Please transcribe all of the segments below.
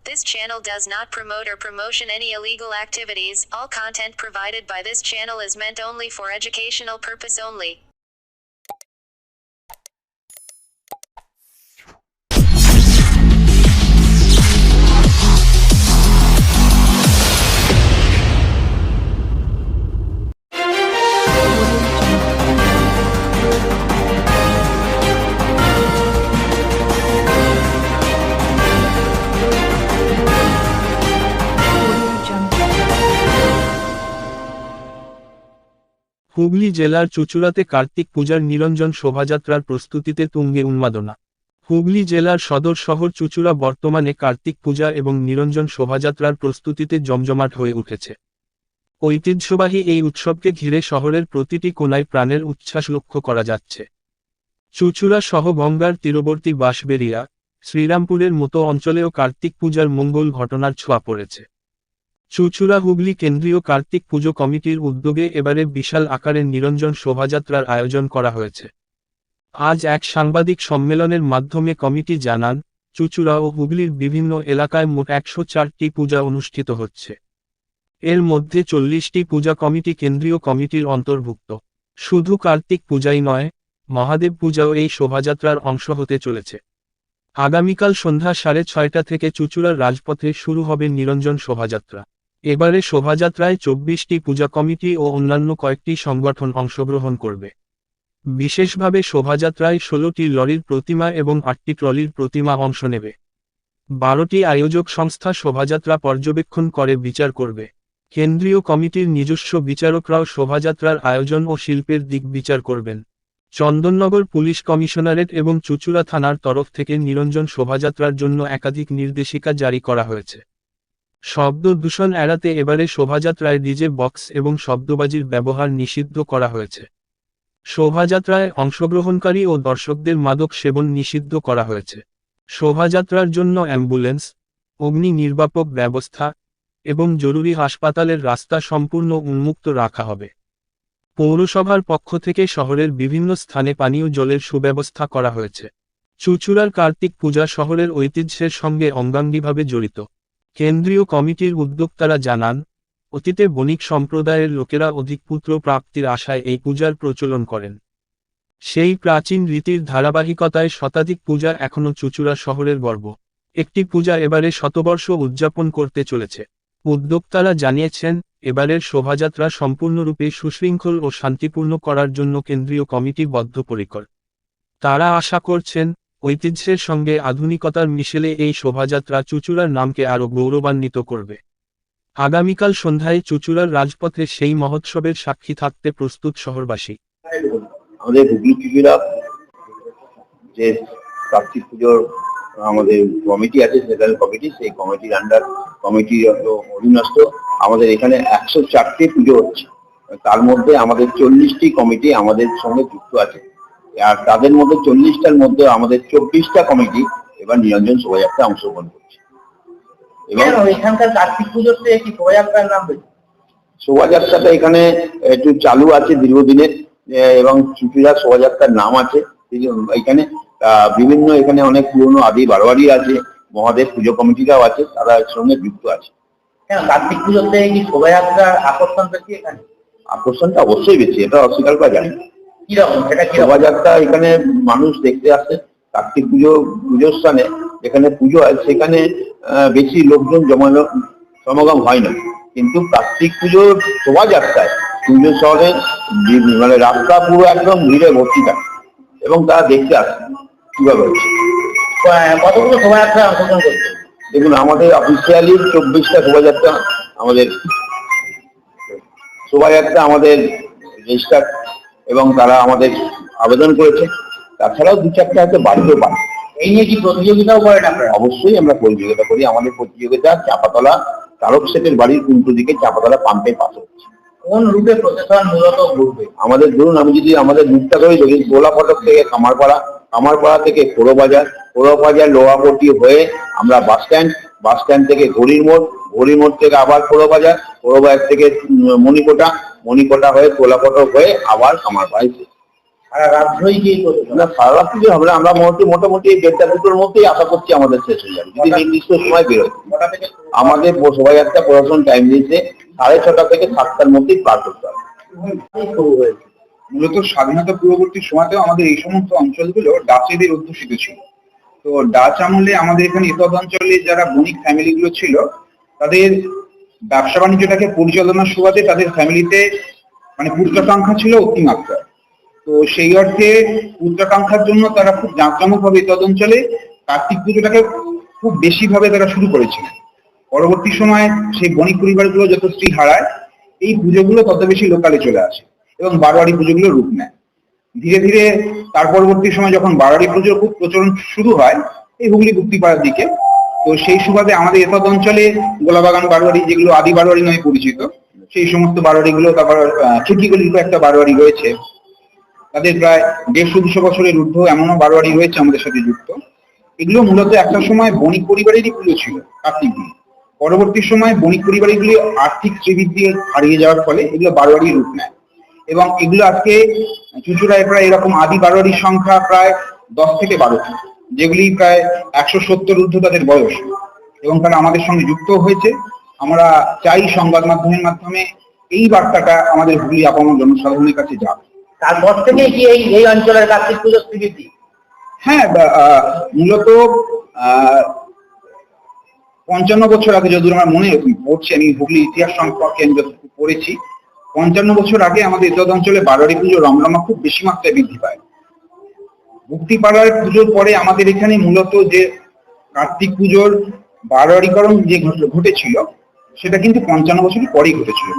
This channel does not promote or promotion any illegal activities. All content provided by this channel is meant only for educational purpose only. Hooghly জেলার চুঁচুড়াতে কার্তিক পূজার নিরঞ্জন শোভাযাত্রার প্রস্তুতিতে তুঙ্গে উন্মাদনা। হুগলি জেলার সদর শহর চুঁচুড়া বর্তমানে কার্তিক পূজা এবং নিরঞ্জন শোভাযাত্রার প্রস্তুতিতে জমজমাট হয়ে উঠেছে। ঐতিহ্যবাহী এই উৎসবকে ঘিরে শহরের প্রতিটি কোণায় প্রাণের উচ্ছ্বাস লক্ষ্য করা যাচ্ছে। চুঁচুড়া সহ গঙ্গার তীরবর্তী বাঁশবেড়িয়া, শ্রীরামপুরের মতো অঞ্চলেও কার্তিক পূজার মঙ্গল ঘটনার ছোঁয়া পড়েছে। চুঁচুড়া হুগলি কেন্দ্রীয় কার্তিক পুজো কমিটির উদ্যোগে এবারে বিশাল আকারের নিরঞ্জন শোভাযাত্রার আয়োজন করা হয়েছে। আজ এক সাংবাদিক সম্মেলনের মাধ্যমে কমিটি জানান, চুঁচুড়া ও হুগলির বিভিন্ন এলাকায় মোট 104টি পূজা অনুষ্ঠিত হচ্ছে। এর মধ্যে 40টি পূজা কমিটি কেন্দ্রীয় কমিটির অন্তর্ভুক্ত। শুধু কার্তিক পূজাই নয়, মহাদেব পূজাও এই শোভাযাত্রার অংশ হতে চলেছে। আগামীকাল সন্ধ্যা 6:30 থেকে চুঁচুড়ার রাজপথে শুরু হবে নিরঞ্জন শোভাযাত্রা। এবারে শোভাযাত্রায় 24টি পূজা কমিটি ও অন্যান্য কয়েকটি সংগঠন অংশগ্রহণ করবে। বিশেষভাবে শোভাযাত্রায় 16টি লরির প্রতিমা এবং 8টি ট্রলির প্রতিমা অংশ নেবে। 12টি আয়োজক সংস্থা শোভাযাত্রা পর্যবেক্ষণ করে বিচার করবে। কেন্দ্রীয় কমিটির নিজস্ব বিচারকরাও শোভাযাত্রার আয়োজন ও শিল্পের দিক বিচার করবেন। চন্দননগর পুলিশ কমিশনারেট এবং চুঁচুড়া থানার তরফ থেকে নিরঞ্জন শোভাযাত্রার জন্য একাধিক নির্দেশিকা জারি করা হয়েছে। শব্দ দূষণ এড়াতে এবারে শোভাযাত্রায় ডিজে বক্স এবং শব্দবাজির ব্যবহার নিষিদ্ধ করা হয়েছে। শোভাযাত্রায় অংশগ্রহণকারী ও দর্শকদের মাদক সেবন নিষিদ্ধ করা হয়েছে। শোভাযাত্রার জন্য অ্যাম্বুলেন্স, অগ্নি নির্বাপক ব্যবস্থা এবং জরুরি হাসপাতালের রাস্তা সম্পূর্ণ উন্মুক্ত রাখা হবে। পৌরসভার পক্ষ থেকে শহরের বিভিন্ন স্থানে পানীয় জলের সুব্যবস্থা করা হয়েছে। চুঁচুড়ার কার্তিক পূজা শহরের ঐতিহ্যের সঙ্গে অঙ্গাঙ্গিভাবে জড়িত। কেন্দ্রীয় কমিটির উদ্যোক্তারা জানান, অতীতে বণিক সম্প্রদায়ের লোকেরা অধিক পুত্র প্রাপ্তির আশায় এই পূজার প্রচলন করেন। সেই প্রাচীন রীতির ধারাবাহিকতায় শতাধিক পূজা এখনও চুঁচুড়া শহরের গর্ব। একটি পূজা এবারে শতবর্ষ উদযাপন করতে চলেছে। উদ্যোক্তারা জানিয়েছেন, এবারের শোভাযাত্রা সম্পূর্ণরূপে সুশৃঙ্খল ও শান্তিপূর্ণ করার জন্য কেন্দ্রীয় কমিটি বদ্ধপরিকর। তারা আশা করছেন, ঐতিহ্যের সঙ্গে আধুনিকতার মিশেলে এই শোভাযাত্রা চুঁচুড়ার নামকে আরও গৌরবান্বিত করবে। আগামীকাল সন্ধ্যায় চুঁচুড়ার রাজপথে সেই মহোৎসবের সাক্ষী থাকতে প্রস্তুত শহরবাসী। আমাদের হুগলি চুঁচুড়া যে কার্তিক পুজোর আমাদের কমিটি আছে, সেন্ট্রাল কমিটি, সেই কমিটির আন্ডার কমিটির অধীনস্থ আমাদের এখানে 104টি পুজো হচ্ছে। তার মধ্যে আমাদের 40টি কমিটি আমাদের সঙ্গে যুক্ত আছে। আর তাদের মধ্যে 40টার মধ্যে আমাদের 24টা কমিটি এবার নিরঞ্জন শোভাযাত্রা অংশগ্রহণ করছে। এবং এখানকার কার্তিক পুজোতে কি শোভাযাত্রার নাম রয়েছে? শোভাযাত্রাটা এখানে একটু চালু আছে দীর্ঘদিনের, এবং চুঁচুড়া শোভাযাত্রার নাম আছে এখানে। বিভিন্ন এখানে অনেক পুরনো আদি বারোয়ারি আছে, মহাদেব পুজো কমিটিরাও আছে, তারা এর সঙ্গে যুক্ত আছে। কার্তিক পুজোতে কি শোভাযাত্রার আকর্ষণ বেশি? এখানে আকর্ষণটা অবশ্যই বেশি, এটা অস্বীকার করা যায় না। কিরকম সেটা? শোভাযাত্রা এখানে মানুষ দেখতে আসে। কার্তিক পুজোর স্থানে যেখানে পুজো হয় সেখানে বেশি লোকজন সমাগম হয় না, কিন্তু কার্তিক পুজোর শোভাযাত্রায় পুজো শহরে মানে রাস্তা পুরো একদম ভিড়ে ভর্তি থাকে এবং তারা দেখতে আসে কিভাবে হচ্ছে। কতগুলো শোভাযাত্রা অংশগ্রহণ করছে? দেখুন, আমাদের অফিসিয়ালি 24টা শোভাযাত্রা আমাদের রেজিস্টার এবং তারা আমাদের আবেদন করেছে। তাছাড়াও 2-4টা হয়তো বাড়িতেও পারে। এই নিয়ে কি প্রতিযোগিতাও করেন আপনারা? অবশ্যই আমরা প্রতিযোগিতা করি। আমাদের প্রতিযোগিতা চাপাতলা তারক শেঠের বাড়ির উল্টো দিকে চাপাতলা পাম্পের পাশে হচ্ছে। কোন রুটে প্রশাসন মূলত ঘুরবে? আমাদের ধরুন, আমি যদি আমাদের রুটটা ধরে ধরি, গোলা ফটক থেকে কামারপাড়া থেকে পোড়োবাজার লোহাপট্টি হয়ে আমরা বাস স্ট্যান্ড থেকে ঘড়ির মোড় থেকে আবার পোড়োবাজার থেকে মণিকোটা হয়ে গোলা ফটক হয়ে আবার কামারপাড়ায়। সারা রাজ্যই কি না, সারা রাত্রি হবে না। আমরা মোটামুটি 1:30-2টোর মধ্যেই আশা করছি আমাদের শেষ হয়ে যাবে, যদি নির্দিষ্ট সময় বেরোয়। কটা থেকে শুরু? আমাদের শোভাযাত্রা প্রশাসন টাইম দিয়েছে 6:30 থেকে 7টার মধ্যেই পার করতে হবে। শুরু হয়েছে। মূলত স্বাধীনতা পূর্ববর্তী সময়তেও আমাদের এই সমস্ত অঞ্চলগুলো ডাচেদের অধ্যুষিত ছিল। তো ডাচ আমলে আমাদের এখানে এতদ অঞ্চলে যারা বণিক ফ্যামিলিগুলো ছিল, তাদের ব্যবসা বাণিজ্যটাকে পরিচালনার সুবাদে তাদের ফ্যামিলিতে মানে পুত্রাকাঙ্ক্ষা ছিল অতিমাত্রা। তো সেই অর্থে পুত্রাকাঙ্ক্ষার জন্য তারা খুব জাঁকজমকভাবে এতদ অঞ্চলে কার্তিক পুজোটাকে খুব বেশি ভাবে তারা শুরু করেছিল। পরবর্তী সময়ে সেই বণিক পরিবারগুলো যত স্ত্রী হারায়, এই পুজোগুলো তত বেশি লোকালে চলে আসে এবং বারোয়ারি পুজোগুলো রূপ নেয়। ধীরে ধীরে তার পরবর্তী সময় যখন বারোয়ারি পুজোর খুব প্রচলন শুরু হয় এই হুগলি গুপ্তিপাড়ার দিকে, তো সেই সুবাদে আমাদের এতদ অঞ্চলে গোলাবাগান বারোয়ারি, যেগুলো আদি বারোয়ারি নামে পরিচিত, সেই সমস্ত বারোয়ারিগুলো, তারপর খিকিগলির একটা বারোয়ারি রয়েছে, তাদের প্রায় 150-200 বছরের ঊর্ধ্ব এমনও বারোয়ারি রয়েছে আমাদের সাথে যুক্ত। এগুলো মূলত একটা সময় বণিক পরিবারেরই পুজো ছিল কার্তিক পুজো। পরবর্তী সময় বণিক পরিবারগুলি আর্থিক শ্রীবৃদ্ধি হারিয়ে যাওয়ার ফলে এগুলো বারোয়ারি রূপ নেয় এবং এগুলো আজকে চুঁচুড়ায় প্রায় এরকম আদি বারোয়ারির সংখ্যা প্রায় 10 থেকে 12টি, যেগুলি প্রায় 170 ঊর্ধ্ব তাদের বয়স এবং তারা আমাদের সঙ্গে যুক্ত হয়েছে। আমরা চাই সংবাদ মাধ্যমের মাধ্যমে এই বার্তাটা আমাদের হুগলি আপামর জনসাধারণের কাছে যাবে। তারপর থেকে কি এই অঞ্চলের কার্তিক পুজো শ্রীবৃদ্ধি? হ্যাঁ, মূলত 55 বছর আগে, যদি আমার মনে পড়ছে, আমি হুগলি ইতিহাস সম্পর্কে আমি যতটুকু পড়েছি, 55 বছর আগে আমাদের এতদ অঞ্চলে বারোয়ারি পুজো রমরমা খুব বেশি মাত্রায় বৃদ্ধি পায়। মুক্তিপাড়ার পুজোর পরে আমাদের এখানে মূলত যে কার্তিক পুজোর বারোয়ারিকরণ যে ঘটেছিল, সেটা কিন্তু 55 বছরের পরেই ঘটেছিল।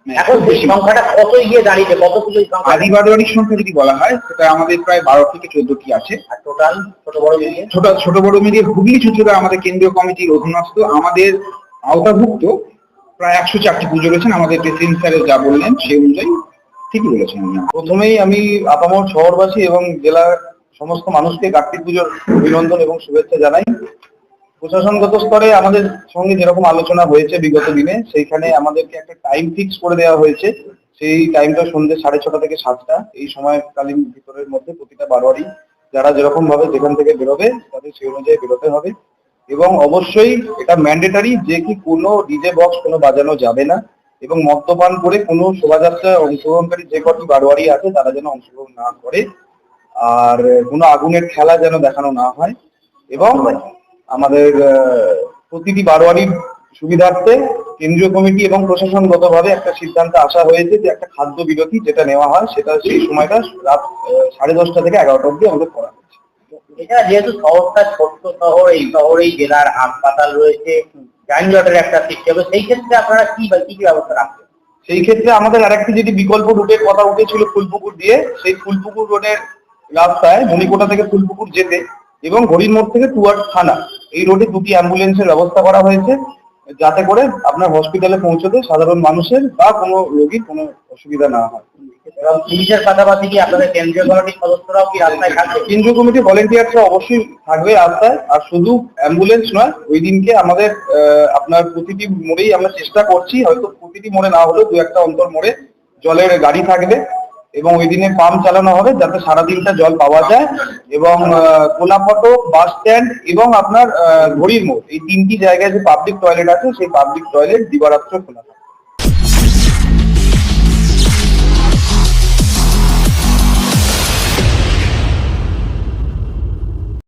এখন সংখ্যাটা কত গিয়ে দাঁড়িয়েছে? কত পুজোর সংখ্যা? আদি বারোয়ারির সংখ্যা যদি বলা হয়, সেটা আমাদের প্রায় 12 থেকে 14টি আছে। আর টোটাল ছোট বড় মিলিয়ে? ছোট বড় মিলিয়ে হুগলি চুঁচুড়া আমাদের কেন্দ্রীয় কমিটির অধীনস্থ আমাদের আওতাভুক্ত প্রায় 104টি পুজো রয়েছেন। আমাদের প্রেসিডেন্ট স্যারের যা বললেন সেই অনুযায়ী ঠিকই বলেছেন। প্রথমেই আমি আপামর শহরবাসী এবং জেলার সমস্ত মানুষকে কার্তিক পুজোর অভিনন্দন এবং শুভেচ্ছা জানাই। প্রশাসনগত স্তরে আমাদের সঙ্গে যেরকম আলোচনা হয়েছে বিগত দিনে, সেইখানে আমাদেরকে একটা টাইম ফিক্স করে দেওয়া হয়েছে। সেই টাইমটা সন্ধ্যে 6:30 থেকে 7টা। এই সময়কালীন ভিতরের মধ্যে প্রতিটা বারোয়ারি যারা যেরকম ভাবে যেখান থেকে বেরোবে তাদের সেই অনুযায়ী বেরোতে হবে এবং অবশ্যই এটা ম্যান্ডেটারি যে কি কোনো ডিজে বক্স কোনো বাজানো যাবে না এবং মদ্যপান করে কোনো শোভাযাত্রায় অংশগ্রহণকারী যে কটি বারোয়ারি আছে তারা যেন অংশগ্রহণ না করে, আর কোনো আগুনের খেলা যেন দেখানো না হয় এবং আমাদের প্রতিটি বারোয়ারির সুবিধার্থে কেন্দ্রীয় কমিটি এবং প্রশাসনগতভাবে একটা সিদ্ধান্ত আসা হয়েছে যে একটা খাদ্য বিরতি যেটা নেওয়া হয় সেটা সেই সময়টা রাত 10:30 থেকে 11টা অব্দি আমাদের করা হয়েছে। এছাড়া যেহেতু শহরটা ছোট্ট শহর, এই শহরেই জেলার হাসপাতাল রয়েছে, যানজটের একটা সৃষ্টি হবে, সেই ক্ষেত্রে আপনারা কি ব্যবস্থা রাখবেন? সেই ক্ষেত্রে আমাদের আরেকটি যেটি বিকল্প রুটের কথা উঠেছিল ফুলপুকুর দিয়ে, সেই ফুলপুকুর রোডের রাস্তায় মণিকোটা থেকে ফুলপুকুর যেতে এবং হরিণ মোড় থেকে টুয়ার্ড থানা, এই রোডে 2টি অ্যাম্বুলেন্সের ব্যবস্থা করা হয়েছে, যাতে করে আপনার হসপিটালে পৌঁছতে সাধারণ মানুষের বা কোনো রোগীর কোনো অসুবিধা না হয়। এবং পুলিশের পাশাপাশি কি আপনাদের কেন্দ্রীয় কমিটির সদস্যরাও কি রাস্তায় থাকবে? কেন্দ্রীয় কমিটি ভলেন্টিয়াররা অবশ্যই থাকবে রাস্তায়। আর শুধু অ্যাম্বুলেন্স নয়, ওই দিনকে আমাদের আপনার প্রতিটি মোড়েই আমরা চেষ্টা করছি, হয়তো প্রতিটি মোড়ে না হলেও 2-1টা অন্তর মোড়ে জলের গাড়ি থাকবে এবং ওই দিনে পাম্প চালানো হবে যাতে সারাদিনটা জল পাওয়া যায় এবং কোলাফটক বাস স্ট্যান্ড এবং আপনার ঘড়ির মোড়, এই 3টি জায়গায় যে পাবলিক টয়লেট আছে সেই পাবলিক টয়লেট দিবারাত্র খোলা থাকে।